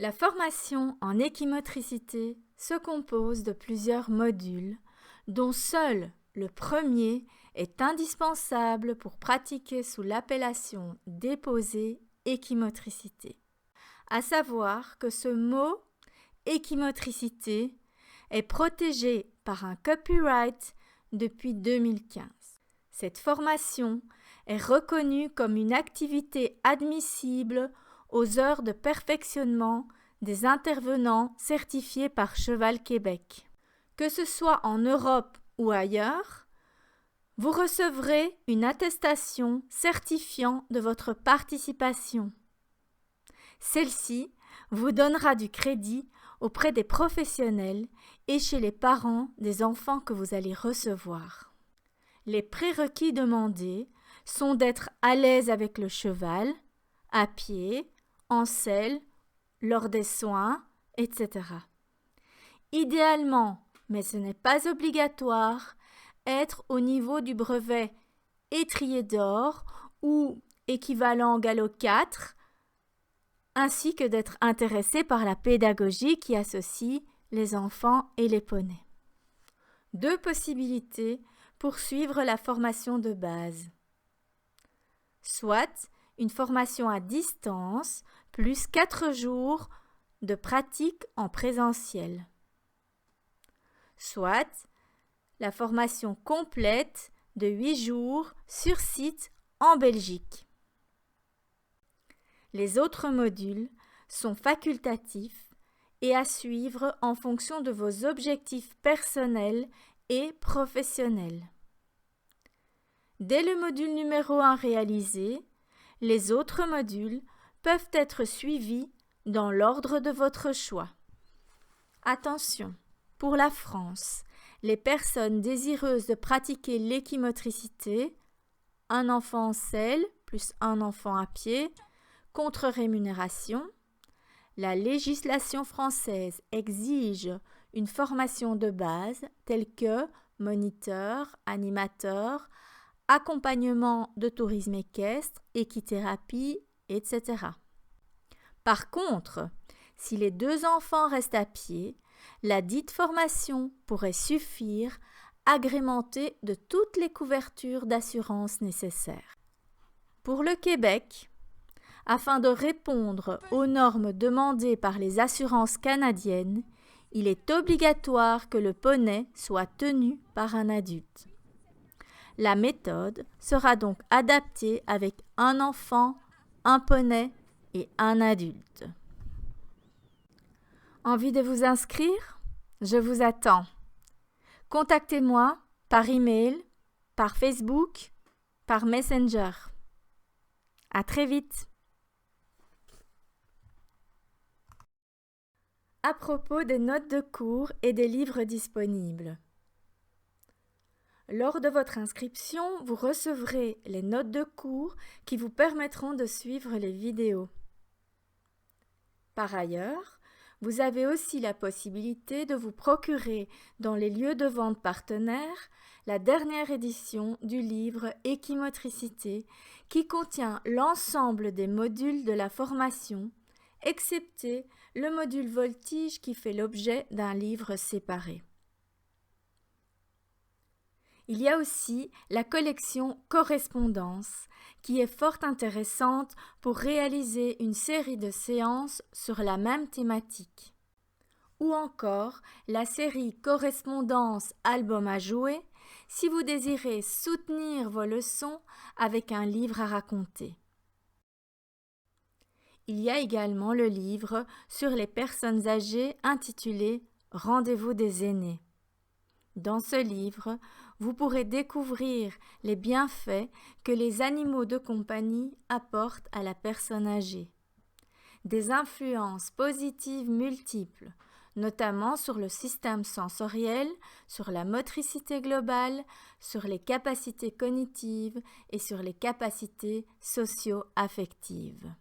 La formation en équimotricité se compose de plusieurs modules, dont seul le premier est indispensable pour pratiquer sous l'appellation déposée équimotricité. À savoir que ce mot équimotricité est protégé par un copyright depuis 2015. Cette formation est reconnue comme une activité admissible aux heures de perfectionnement des intervenants certifiés par Cheval Québec. Que ce soit en Europe ou ailleurs, vous recevrez une attestation certifiant de votre participation. Celle-ci vous donnera du crédit auprès des professionnels et chez les parents des enfants que vous allez recevoir. Les prérequis demandés sont d'être à l'aise avec le cheval, à pied, en selle, lors des soins, etc. Idéalement, mais ce n'est pas obligatoire, être au niveau du brevet étrier d'or ou équivalent galop 4, ainsi que d'être intéressé par la pédagogie qui associe les enfants et les poneys. 2 possibilités pour suivre la formation de base. Soit une formation à distance plus 4 jours de pratique en présentiel. Soit la formation complète de 8 jours sur site en Belgique. Les autres modules sont facultatifs et à suivre en fonction de vos objectifs personnels et professionnels. Dès le module numéro 1 réalisé, les autres modules peuvent être suivis dans l'ordre de votre choix. Attention, pour la France, les personnes désireuses de pratiquer l'équimotricité, un enfant en selle plus un enfant à pied, contre rémunération, la législation française exige une formation de base telle que moniteur, animateur, accompagnement de tourisme équestre, équithérapie, etc. Par contre, si les 2 enfants restent à pied, la dite formation pourrait suffire, agrémentée de toutes les couvertures d'assurance nécessaires. Pour le Québec, afin de répondre aux normes demandées par les assurances canadiennes, il est obligatoire que le poney soit tenu par un adulte. La méthode sera donc adaptée avec un enfant, un poney et un adulte. Envie de vous inscrire? Je vous attends. Contactez-moi par email, par Facebook, par Messenger. À très vite. À propos des notes de cours et des livres disponibles. Lors de votre inscription, vous recevrez les notes de cours qui vous permettront de suivre les vidéos. Par ailleurs, vous avez aussi la possibilité de vous procurer dans les lieux de vente partenaires la dernière édition du livre Équimotricité qui contient l'ensemble des modules de la formation, excepté le module voltige qui fait l'objet d'un livre séparé. Il y a aussi la collection Correspondance qui est fort intéressante pour réaliser une série de séances sur la même thématique. Ou encore la série Correspondance album à jouer si vous désirez soutenir vos leçons avec un livre à raconter. Il y a également le livre sur les personnes âgées intitulé Rendez-vous des aînés. Dans ce livre, vous pourrez découvrir les bienfaits que les animaux de compagnie apportent à la personne âgée. Des influences positives multiples, notamment sur le système sensoriel, sur la motricité globale, sur les capacités cognitives et sur les capacités socio-affectives.